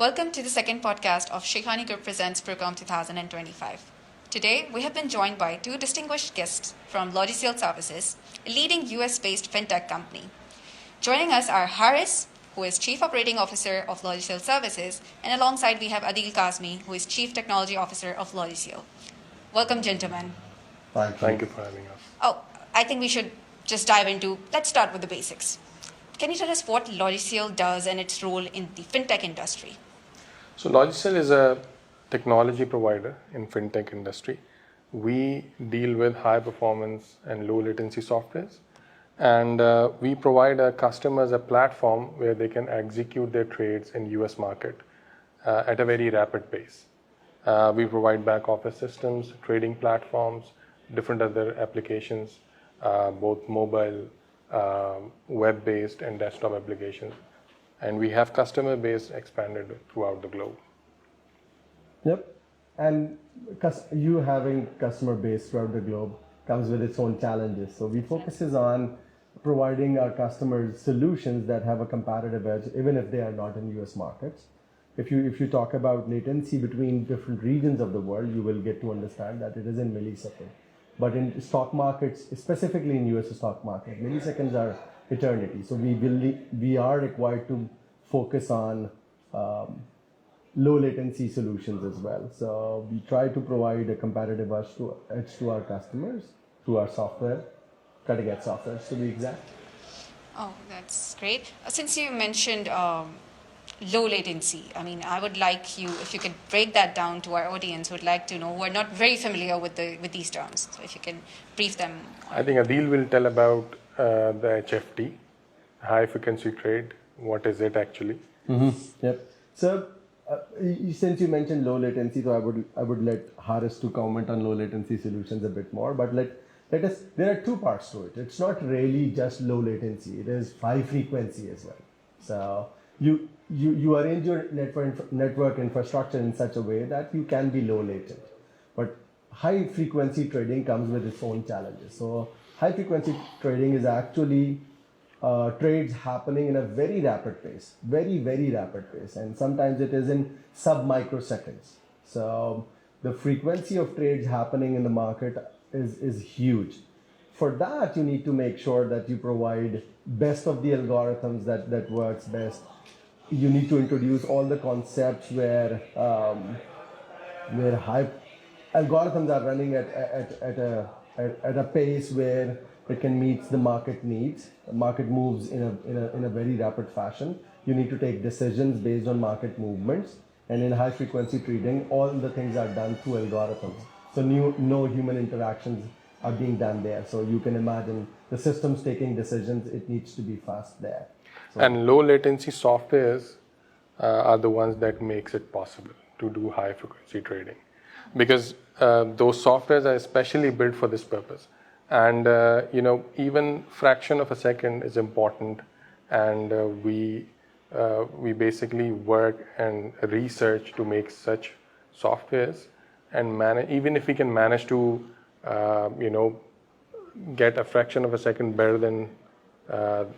Welcome to the second podcast of Shekhani Group Presents Procom 2025. Today, we have been joined by two distinguished guests from Logiciel Services, a leading US-based fintech company. Joining us are Haaris, who is Chief Operating Officer of Logiciel Services, and alongside we have Adeel Kaazmi, who is Chief Technology Officer of Logiciel. Welcome, gentlemen. Thank you for having us. Oh, I think we should just dive into, let's start with the basics. Can you tell us what Logiciel does and its role in the fintech industry? So Logiciel is a technology provider in fintech industry. We deal with high performance and low latency softwares, and we provide our customers a platform where they can execute their trades in US market at a very rapid pace. We provide back office systems, trading platforms, different other applications, both mobile, web-based and desktop applications. And we have customer base expanded throughout the globe. Yep. And you having customer base throughout the globe comes with its own challenges. So we focuses on providing our customers solutions that have a competitive edge, even if they are not in US markets. If you talk about latency between different regions of the world, you will get to understand that it is in milliseconds. But in stock markets, specifically in US stock market, milliseconds are eternity. So we are required to focus on low latency solutions as well. So we try to provide a competitive edge to our customers through our software, cutting edge software to be exact. Oh, that's great. Since you mentioned low latency, I would like you, if you could break that down to our audience who would like to know, who are not very familiar with these terms. So if you can brief them. I think Adeel will tell about the HFT, high frequency trade. What is it actually? Mm-hmm. Yep. So since you mentioned low latency, so I would let Haaris to comment on low latency solutions a bit more. But there are two parts to it. It's not really just low latency. It is high frequency as well. So you arrange your network infrastructure in such a way that you can be low latent. But high frequency trading comes with its own challenges. So high frequency trading is actually trades happening in a very rapid pace, very, very rapid pace. And sometimes it is in sub-microseconds. So the frequency of trades happening in the market is huge. For that, you need to make sure that you provide best of the algorithms that works best. You need to introduce all the concepts where high algorithms are running at a pace where it can meet the market needs. The market moves in a very rapid fashion. You need to take decisions based on market movements. And in high frequency trading, all the things are done through algorithms. So no human interactions are being done there. So you can imagine the system's taking decisions. It needs to be fast there. So, and low latency softwares are the ones that makes it possible to do high frequency trading, because those softwares are especially built for this purpose. And even fraction of a second is important, and we basically work and research to make such softwares and manage. Even if we can manage to get a fraction of a second better than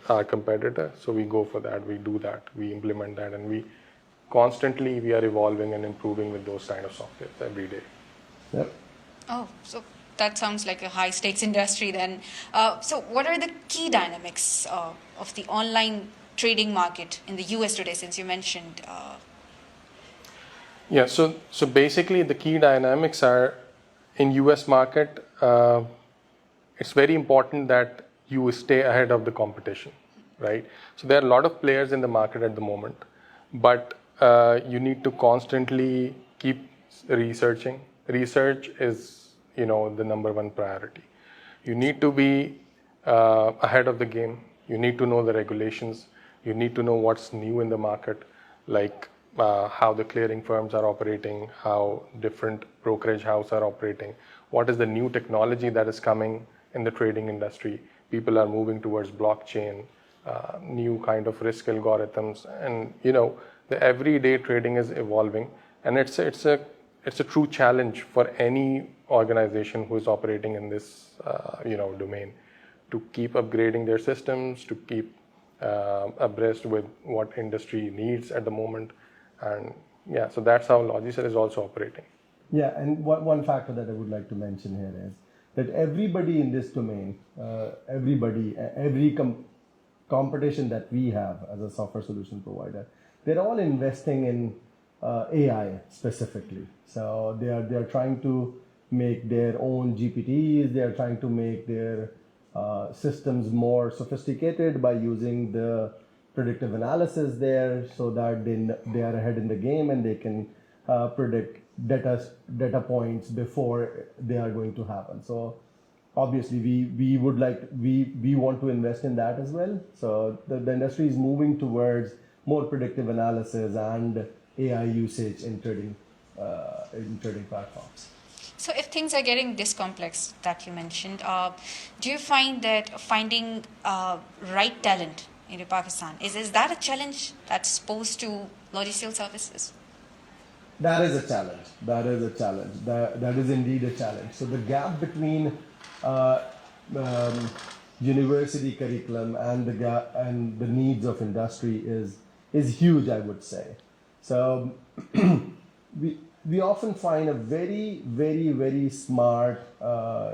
our competitor, so we go for that. We do that. We implement that, and we are evolving and improving with those kind of softwares every day. Yep. Oh, so that sounds like a high stakes industry then. So what are the key dynamics of the online trading market in the US today, since you mentioned? Yeah, so basically the key dynamics are in US market, it's very important that you stay ahead of the competition, right? So there are a lot of players in the market at the moment, but you need to constantly keep researching. Research is the number one priority. You need to be ahead of the game. You need to know the regulations. You need to know what's new in the market, like how the clearing firms are operating, how different brokerage houses are operating, what is the new technology that is coming in the trading industry. People are moving towards blockchain, new kind of risk algorithms, and the everyday trading is evolving, and it's a true challenge for any organization who is operating in this domain to keep upgrading their systems, to keep abreast with what industry needs at the moment, And yeah, so that's how Logiciel is also operating. Yeah, and one factor that I would like to mention here is that everybody in this domain, every competition that we have as a software solution provider, they're all investing in AI specifically. So they are trying to make their own GPTs. They are trying to make their systems more sophisticated by using the predictive analysis there, so that they are ahead in the game and they can predict data points before they are going to happen. So obviously we want to invest in that as well. So the industry is moving towards more predictive analysis and AI usage in trading platforms. So if things are getting this complex that you mentioned, do you find that finding right talent in Pakistan, is that a challenge that's posed to Logiciel services? That is a challenge. That is indeed a challenge. So the gap between university curriculum and the needs of industry is huge, I would say. So we often find a very, very, very smart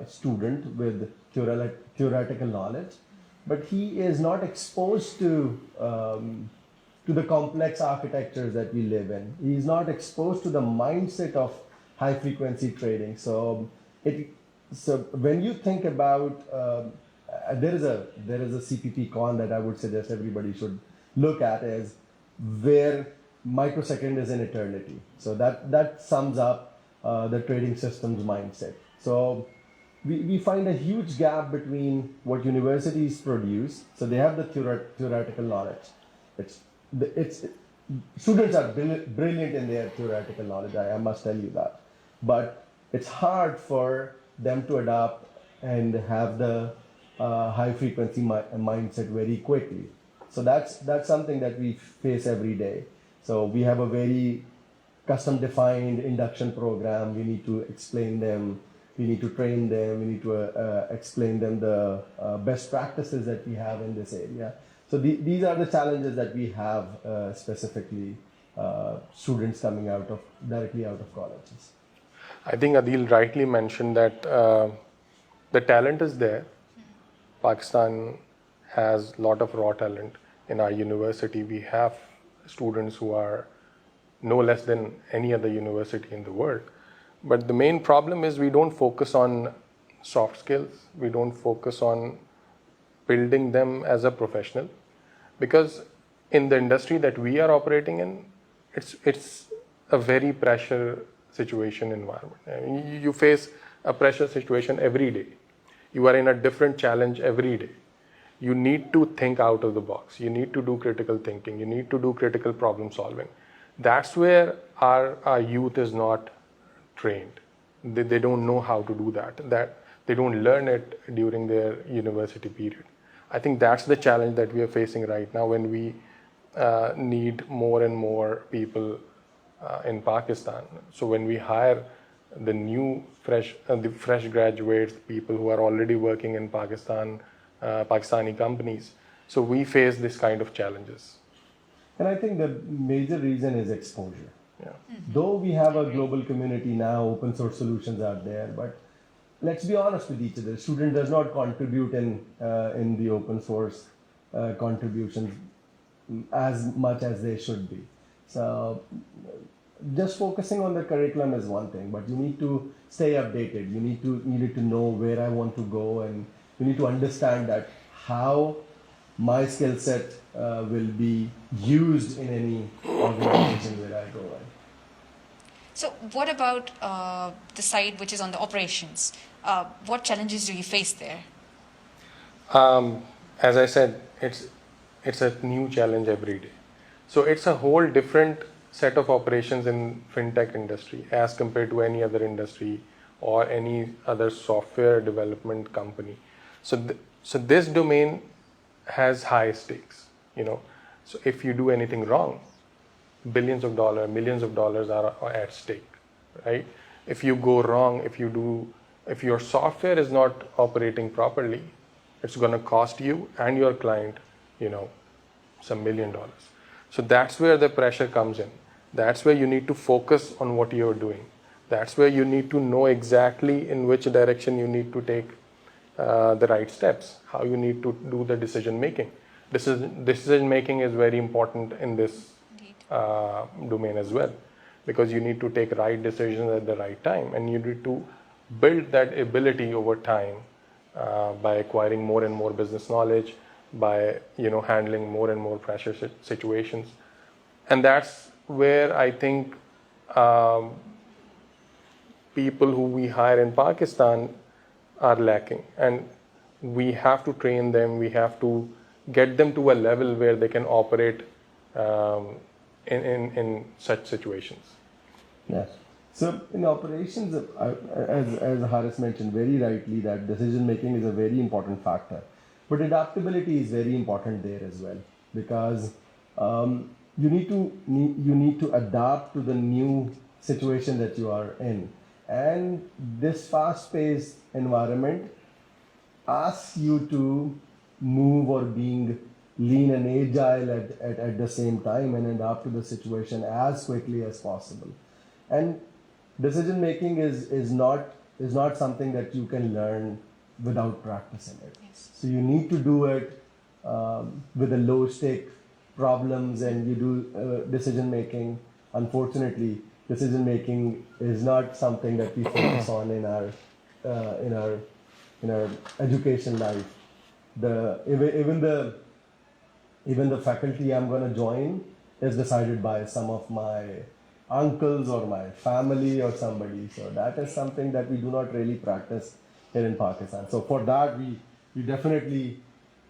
student with theoretical knowledge, but he is not exposed to the complex architectures that we live in. He is not exposed to the mindset of high frequency trading. So when you think about there is a CPP con that I would suggest everybody should look at, is where microsecond is an eternity. So that sums up the trading systems mindset. So we find a huge gap between what universities produce. So they have the theoretical knowledge. Students are brilliant in their theoretical knowledge, I must tell you that. But it's hard for them to adapt and have the high frequency mindset very quickly. So that's something that we face every day. So we have a very custom defined induction program. We need to explain them. We need to train them. We need to explain them the best practices that we have in this area. So these are the challenges that we have, specifically students coming directly out of colleges. I think Adeel rightly mentioned that the talent is there. Pakistan has a lot of raw talent. In our university, we have students who are no less than any other university in the world. But the main problem is we don't focus on soft skills. We don't focus on building them as a professional. Because in the industry that we are operating in, it's a very pressure situation environment. I mean, you face a pressure situation every day. You are in a different challenge every day. You need to think out of the box. You need to do critical thinking. You need to do critical problem solving. That's where our youth is not trained. They don't know how to do that. They don't learn it during their university period. I think that's the challenge that we are facing right now when we need more and more people in Pakistan. So when we hire the fresh graduates, people who are already working in Pakistani companies, so we face this kind of challenges. And I think the major reason is exposure. Yeah. Though we have a global community now, open source solutions are there, but let's be honest with each other. Student does not contribute in the open source contributions as much as they should be. So just focusing on the curriculum is one thing, but you need to stay updated. You need to know where I want to go, and you need to understand that how my skill set will be used in any organization where I go in. So what about the side which is on the operations? What challenges do you face there? As I said, it's a new challenge every day. So it's a whole different set of operations in fintech industry as compared to any other industry or any other software development company. So this domain has high stakes, So if you do anything wrong, billions of dollars, millions of dollars are at stake, right? If you go wrong, if your software is not operating properly, it's going to cost you and your client, some $1 million. So that's where the pressure comes in. That's where you need to focus on what you're doing. That's where you need to know exactly in which direction you need to take the right steps, how you need to do the decision making. Decision making is very important in this domain as well, because you need to take right decisions at the right time, and you need to build that ability over time by acquiring more and more business knowledge, by handling more and more pressure situations. And that's where I think people who we hire in Pakistan are lacking, and we have to train them. We have to get them to a level where they can operate in such situations. Yes. So in operations, as Haaris mentioned very rightly, that decision making is a very important factor, but adaptability is very important there as well, because you need to adapt to the new situation that you are in, and this fast-paced environment asks you to move or being lean and agile at the same time and adapt to the situation as quickly as possible. And decision making is not something that you can learn without practicing it. Yes. So you need to do it with the low stake problems, and you do decision making. Unfortunately, decision making is not something that we focus on in our education life. Even the faculty I'm going to join is decided by some of my uncles or my family or somebody. So that is something that we do not really practice here in Pakistan. So for that, we definitely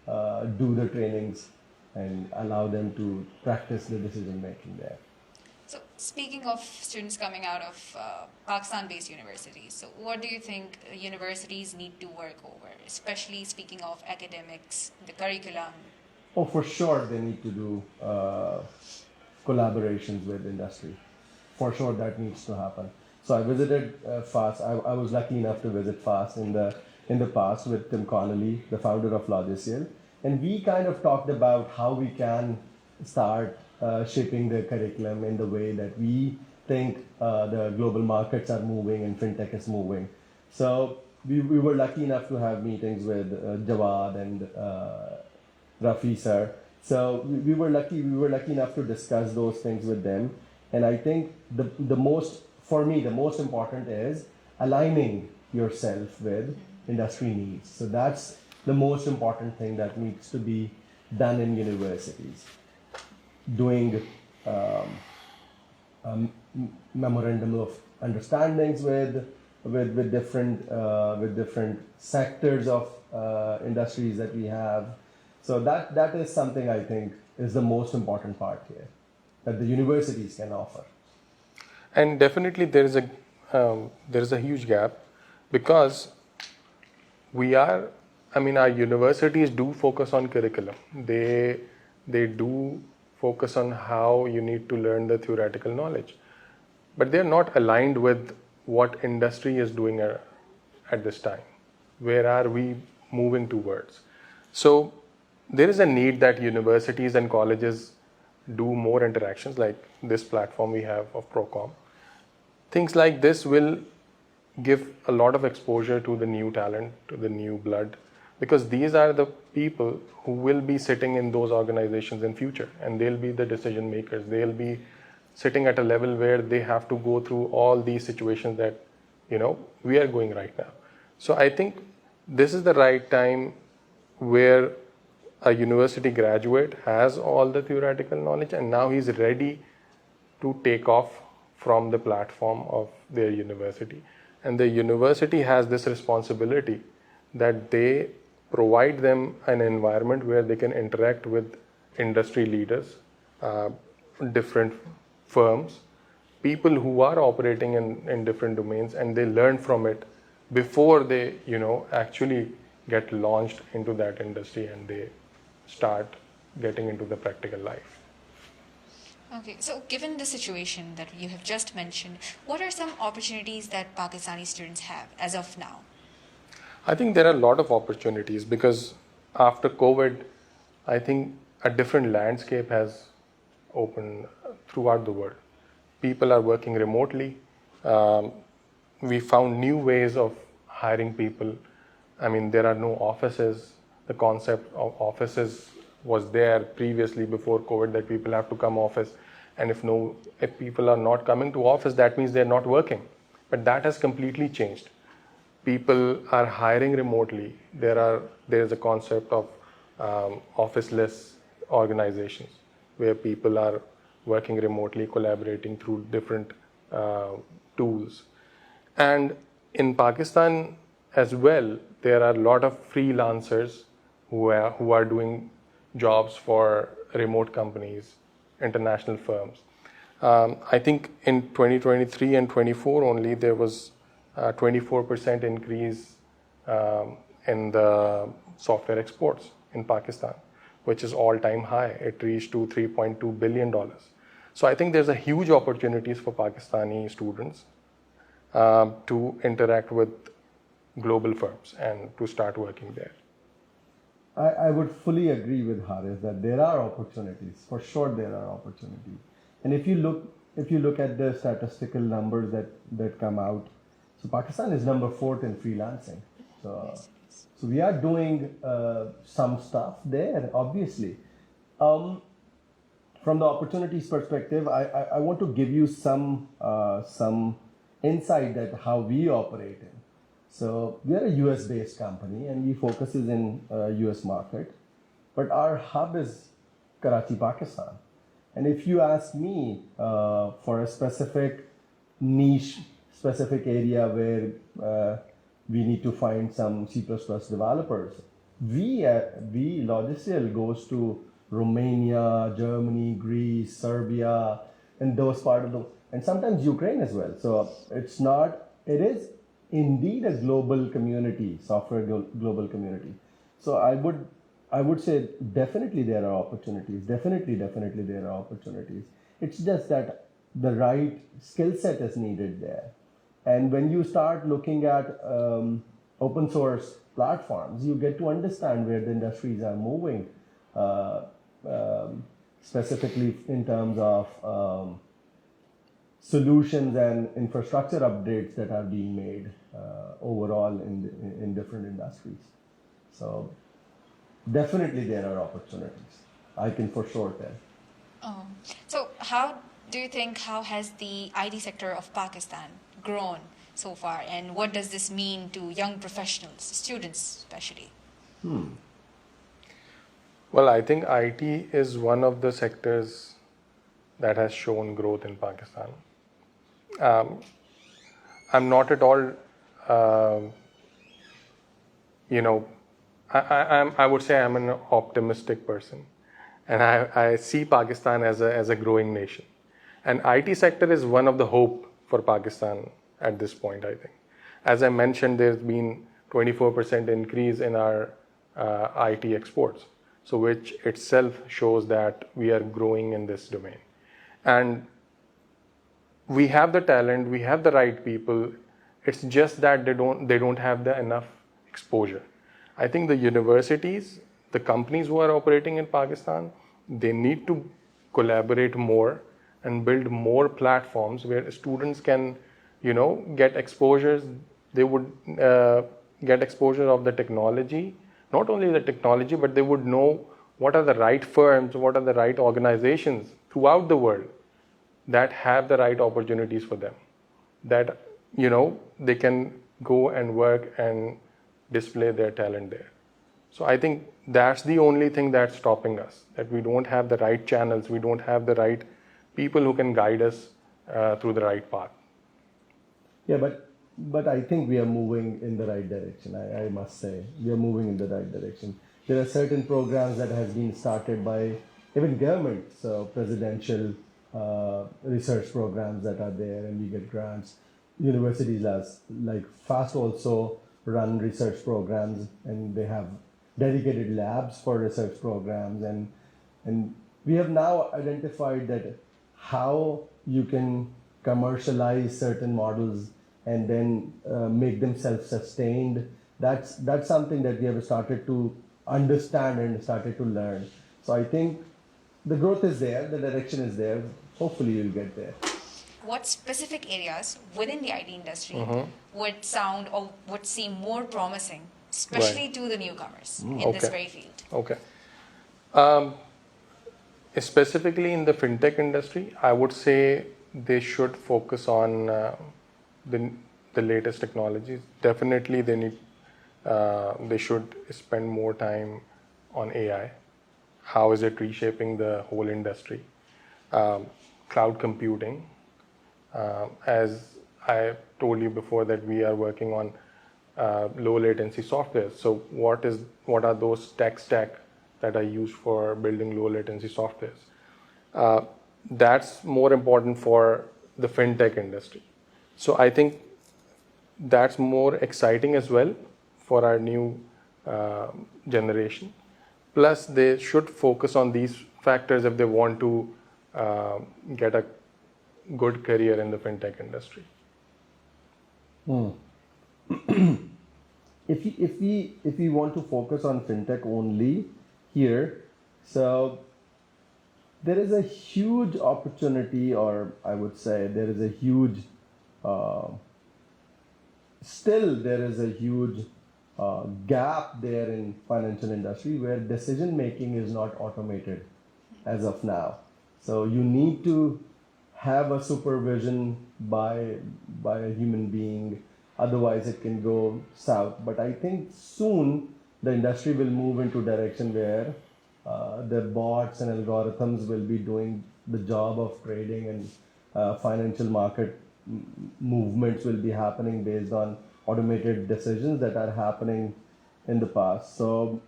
do the trainings and allow them to practice the decision making there. So speaking of students coming out of Pakistan-based universities, so what do you think universities need to work over, especially speaking of academics, the curriculum? Oh, for sure they need to do collaborations with industry. For sure that needs to happen. So I visited FAST. I was lucky enough to visit FAST in the past with Tim Connolly, the founder of Logiciel, and we kind of talked about how we can start shaping the curriculum in the way that we think the global markets are moving and fintech is moving. So we were lucky enough to have meetings with Jawad and Rafi sir. So we were lucky enough to discuss those things with them. And I think the most important is aligning yourself with industry needs. So that's the most important thing that needs to be done in universities. Doing memorandum of understandings with different sectors of industries that we have. So that is something I think is the most important part here that the universities can offer. And definitely there is a huge gap, because our universities do focus on curriculum. They do focus on how you need to learn the theoretical knowledge, but they're not aligned with what industry is doing at this time. Where are we moving towards? So there is a need that universities and colleges do more interactions like this platform we have of Procom. Things like this will give a lot of exposure to the new talent, to the new blood, because these are the people who will be sitting in those organizations in future, and they'll be the decision makers. They'll be sitting at a level where they have to go through all these situations that we are going right now. So I think this is the right time where a university graduate has all the theoretical knowledge, and now he's ready to take off from the platform of their university. And the university has this responsibility that they provide them an environment where they can interact with industry leaders, different firms, people who are operating in different domains, and they learn from it before they actually get launched into that industry and they start getting into the practical life. Okay, so given the situation that you have just mentioned, what are some opportunities that Pakistani students have as of now? I think there are a lot of opportunities, because after COVID, I think a different landscape has opened throughout the world. people are working remotely. We found new ways of hiring people. I mean, there are no offices. The concept of offices was there previously before COVID, that people have to come office, and if people are not coming to office, that means they're not working. But that has completely changed. People are hiring remotely. There is a concept of officeless organizations where people are working remotely, collaborating through different tools. And in Pakistan as well, there are a lot of freelancers who are doing jobs for remote companies, international firms. I think in 2023 and 24 only, there was a 24% increase in the software exports in Pakistan, which is all-time high. It reached to $3.2 billion. So I think there's a huge opportunities for Pakistani students to interact with global firms and to start working there. I would fully agree with Haaris that there are opportunities. For sure, there are opportunities. And if you look at the statistical numbers that come out, so Pakistan is number 4 in freelancing. So we are doing some stuff there, obviously. From the opportunities perspective, I want to give you some insight at how we operate in. So we are a US-based company and we focus in US market, but our hub is Karachi, Pakistan. And if you ask me for a specific niche, specific area where we need to find some C++ developers, we Logiciel goes to Romania, Germany, Greece, Serbia, and those part of and sometimes Ukraine as well. So it is indeed a global community, software global community. So I would say definitely there are opportunities. Definitely there are opportunities. It's just that the right skill set is needed there. And when you start looking at open source platforms, you get to understand where the industries are moving, specifically in terms of solutions and infrastructure updates that are being made overall in different industries. So definitely there are opportunities. I can for sure tell. So how do you think, how has the IT sector of Pakistan grown so far, and what does this mean to young professionals, students especially? Well, I think IT is one of the sectors that has shown growth in Pakistan. I'm not at all, I would say I'm an optimistic person, and I see Pakistan as a growing nation. And IT sector is one of the hope for Pakistan at this point, I think. As I mentioned, there's been 24% increase in our IT exports, so which itself shows that we are growing in this domain. And we have the talent, we have the right people. It's just that they don't have the enough exposure. I think the universities, the companies who are operating in Pakistan, they need to collaborate more and build more platforms where students can, get exposures. They would get exposure of the technology, not only the technology, but they would know what are the right firms, what are the right organizations throughout the world that have the right opportunities for them, that they can go and work and display their talent there. So I think that's the only thing that's stopping us, that we don't have the right channels, we don't have the right people who can guide us through the right path. Yeah, but I think we are moving in the right direction. I must say we are moving in the right direction. There are certain programs that have been started by even government, so presidential research programs that are there, and we get grants. Universities like FAST also run research programs, and they have dedicated labs for research programs, and we have now identified that how you can commercialize certain models and then make them self-sustained. That's something that we have started to understand and started to learn. So I think the growth is there, the direction is there. Hopefully you'll get there. what specific areas within the IT industry would sound or would seem more promising, especially to the newcomers in this very field? Okay. Specifically in the fintech industry, I would say they should focus on the latest technologies. Definitely, they should spend more time on AI. How is it reshaping the whole industry? Cloud computing. As I told you before, that we are working on low latency software. So what are those tech stack that are used for building low latency softwares? That's more important for the fintech industry. So I think that's more exciting as well for our new generation. Plus, they should focus on these factors if they want to get a good career in the fintech industry. If we want to focus on fintech only here, so there is a huge opportunity, or I would say there is a huge still there is a huge gap there in financial industry where decision making is not automated as of now. So you need to have a supervision by a human being, otherwise it can go south. But I think soon the industry will move into direction where the bots and algorithms will be doing the job of trading, and financial market movements will be happening based on automated decisions that are happening in the past. So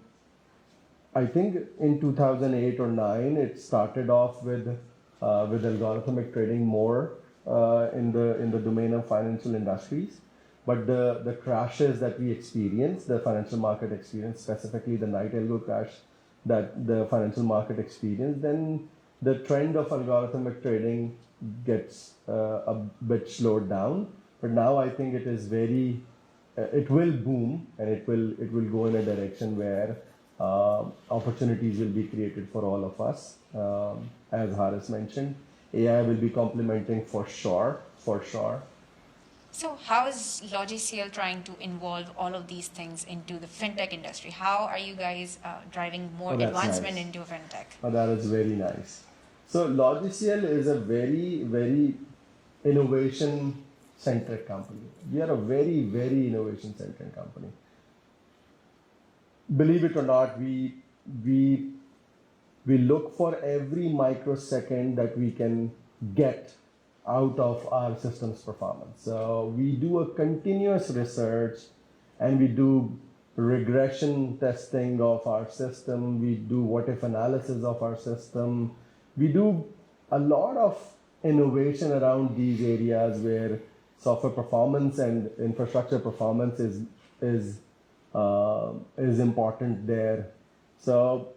I think in 2008 or 9, it started off with algorithmic trading more in the domain of financial industries. But the crashes that we experienced, the financial market experience, specifically the night algo crash that the financial market experienced, then the trend of algorithmic trading gets a bit slowed down. But now I think it is it will boom, and it will go in a direction where opportunities will be created for all of us. As Haaris mentioned, AI will be complementing for sure. So how is Logiciel trying to involve all of these things into the fintech industry? How are you guys driving more advancement into fintech? Oh, that is very nice. So Logiciel is a very, very innovation-centric company. We are a very, very innovation-centric company. Believe it or not, we look for every microsecond that we can get out of our system's performance. So we do a continuous research, and we do regression testing of our system. We do what-if analysis of our system. We do a lot of innovation around these areas where software performance and infrastructure performance is important there. So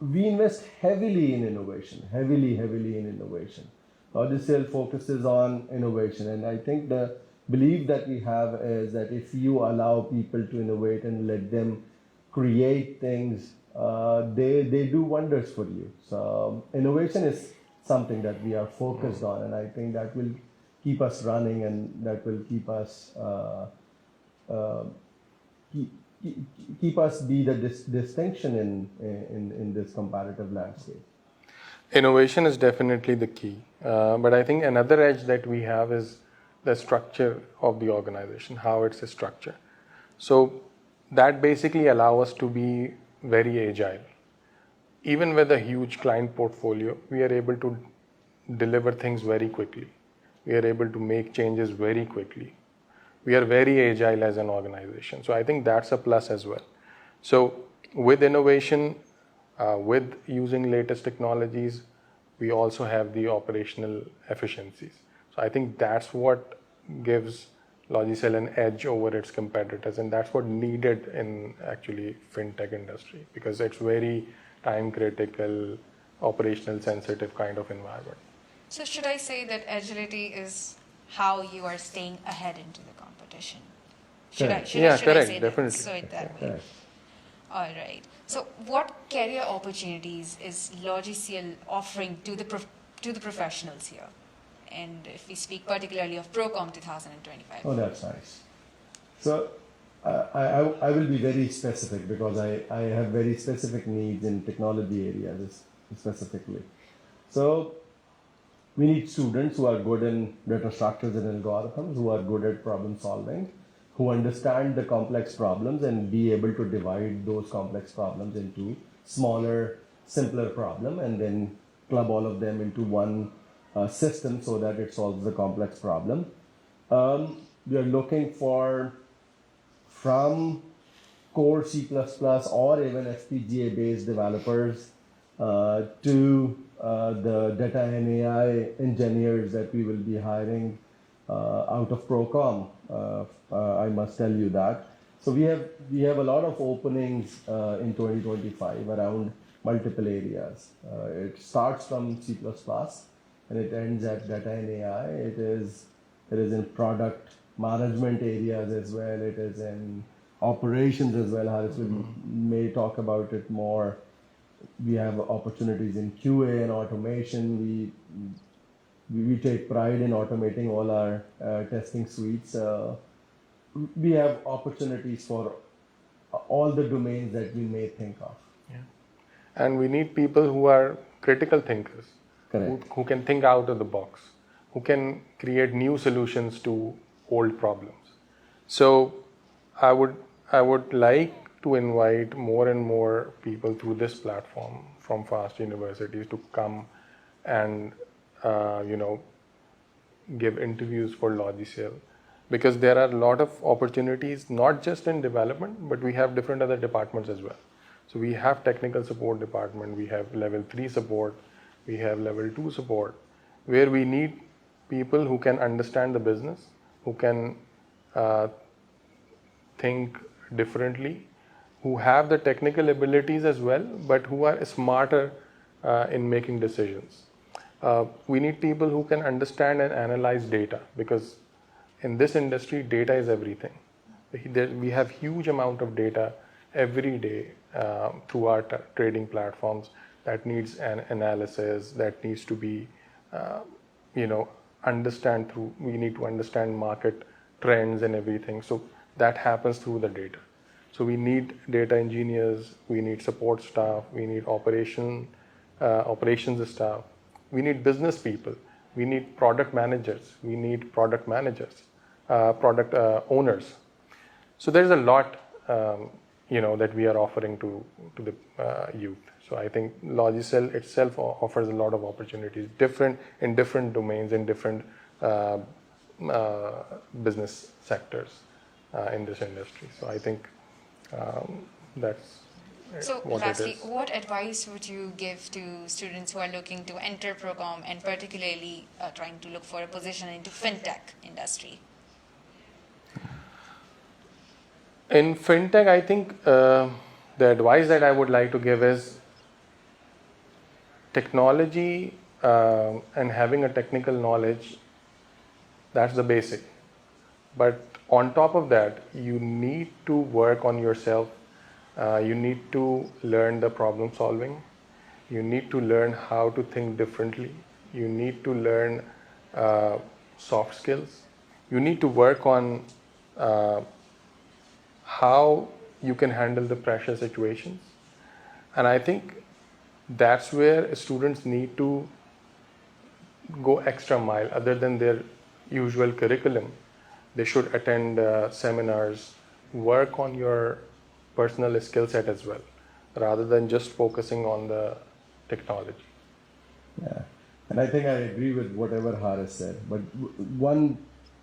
we invest heavily in innovation, heavily in innovation. Logiciel focuses on innovation, and I think the belief that we have is that if you allow people to innovate and let them create things, they do wonders for you. So innovation is something that we are focused on, and I think that will keep us running, and that will keep us be the distinction in this comparative landscape. Innovation is definitely the key, but I think another edge that we have is the structure of the organization, how it's a structure. So that basically allows us to be very agile. Even with a huge client portfolio, we are able to deliver things very quickly. We are able to make changes very quickly. We are very agile as an organization. So I think that's a plus as well. So with innovation, with using latest technologies, we also have the operational efficiencies. So I think that's what gives Logiciel an edge over its competitors, and that's what needed in actually fintech industry, because it's very time critical, operational sensitive kind of environment. So should I say that agility is how you are staying ahead into the competition? Should I say definitely. So it that way? Correct. All right. So what career opportunities is Logiciel offering to the professionals here and if we speak particularly of Procom 2025? Oh, that's nice. So I will be very specific because I have very specific needs in technology areas specifically. So we need students who are good in data structures and algorithms, who are good at problem solving, who understand the complex problems and be able to divide those complex problems into smaller, simpler problem and then club all of them into one system so that it solves the complex problem. We are looking for from core C++ or even FPGA based developers to the data and AI engineers that we will be hiring out of Procom. I must tell you that. So we have a lot of openings in 2025 around multiple areas. It starts from C++ and it ends at data and AI. It is in product management areas as well. It is in operations as well. Haaris may talk about it more. We have opportunities in QA and automation. We take pride in automating all our testing suites. We have opportunities for all the domains that we may think of. Yeah. And we need people who are critical thinkers, who can think out of the box, who can create new solutions to old problems. So I would like to invite more and more people through this platform from fast universities to come and give interviews for Logiciel, because there are a lot of opportunities not just in development, but we have different other departments as well. So we have technical support department, we have level 3 support, we have level 2 support, where we need people who can understand the business, who can think differently, who have the technical abilities as well, but who are smarter in making decisions. We need people who can understand and analyze data, because in this industry, data is everything. We have huge amount of data every day through our trading platforms that needs an analysis, that needs to be, understand through. We need to understand market trends and everything. So that happens through the data. So we need data engineers, we need support staff, we need operations staff, we need business people, we need product managers, we need product managers, product owners. So there's a lot, that we are offering to the youth. So I think Logiciel itself offers a lot of opportunities, in different domains, in different business sectors in this industry. So I think that's what lastly, it is. what advice would you give to students who are looking to enter Procom and particularly trying to look for a position into fintech industry? In fintech, I think the advice that I would like to give is technology and having a technical knowledge, that's the basic. But on top of that, you need to work on yourself. You need to learn the problem solving. You need to learn how to think differently. You need to learn soft skills. You need to work on how you can handle the pressure situations. And I think that's where students need to go extra mile other than their usual curriculum. They should attend seminars, work on your personal skill set as well, rather than just focusing on the technology. Yeah, and I think I agree with whatever Haaris said, but one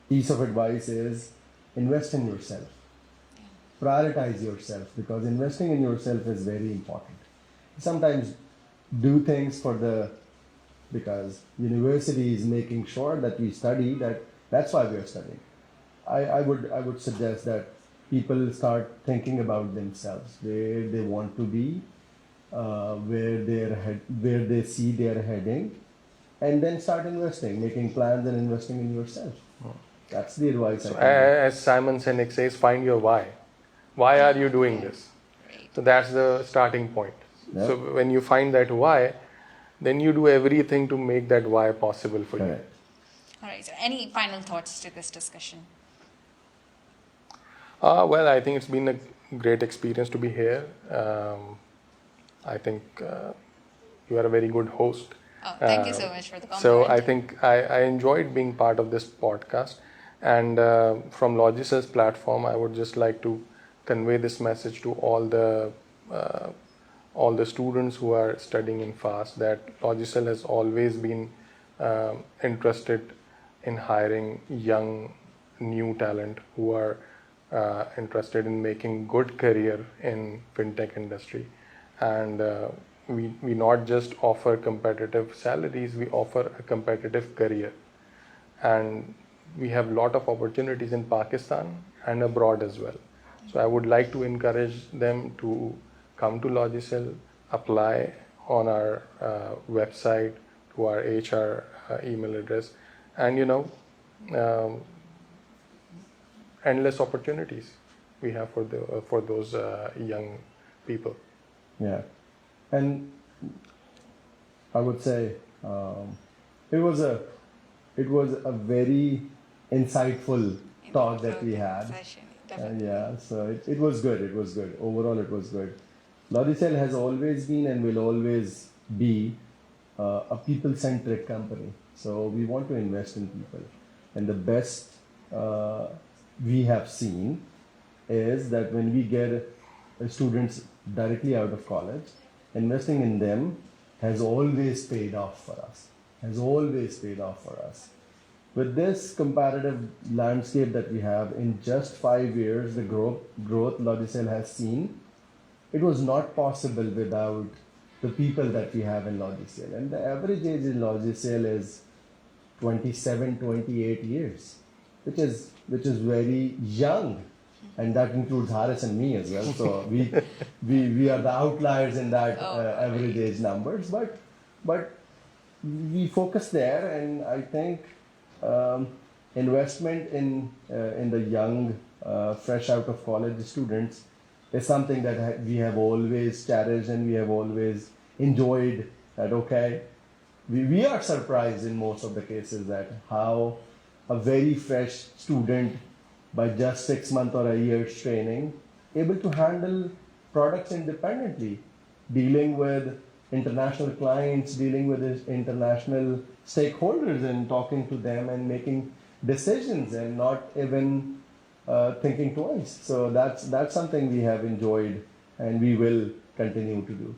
piece of advice is invest in yourself. Prioritize yourself, because investing in yourself is very important. Sometimes do things because university is making sure that we study, that's why we are studying. I would suggest that people start thinking about themselves, where they want to be, where they see they're heading, and then start investing, making plans and investing in yourself. That's the advice. So as Simon Sinek says, find your why. Why are you doing this? So that's the starting point. Yep. So when you find that why, then you do everything to make that why possible for you. All right. So any final thoughts to this discussion? Well, I think it's been a great experience to be here. I think you are a very good host. Oh, thank you so much for the compliment. So I think I enjoyed being part of this podcast. And from Logicel's platform, I would just like to convey this message to all the students who are studying in FAST that Logicel has always been interested in hiring young, new talent who are interested in making good career in fintech industry. And we not just offer competitive salaries, we offer a competitive career. And we have a lot of opportunities in Pakistan and abroad as well. So I would like to encourage them to come to Logicel, apply on our website, to our HR email address, and endless opportunities we have for those young people. Yeah, and I would say it was a very insightful talk that we had. Yeah, so it was good. It was good. Overall, it was good. Logicel has always been and will always be a people-centric company. So we want to invest in people, and the best we have seen is that when we get students directly out of college, investing in them has always paid off for us. Has always paid off for us. With this comparative landscape that we have, in just 5 years, the growth Logicel has seen, it was not possible without the people that we have in Logicel. And the average age in Logicel is 27, 28 years, which is very young. And that includes Haaris and me as well. So we are the outliers in that average age numbers. But we focus there, and I think investment in the young, fresh out of college students is something that we have always cherished and we have always enjoyed. That we are surprised in most of the cases that how a very fresh student, by just 6 months or a year's training, able to handle products independently, dealing with international clients, dealing with international stakeholders and talking to them and making decisions and not even thinking twice. So that's something we have enjoyed and we will continue to do.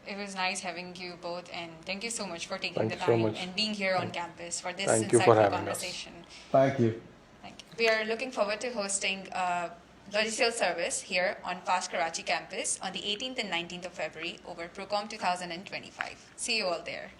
It was nice having you both, and thank you so much for taking the Thank you time so much. and being here on campus for this Thank you for insightful having us. conversation. Thank you. Thank you. We are looking forward to hosting Logiciel service here on FAST Karachi campus on the 18th and 19th of February over Procom 2025. See you all there.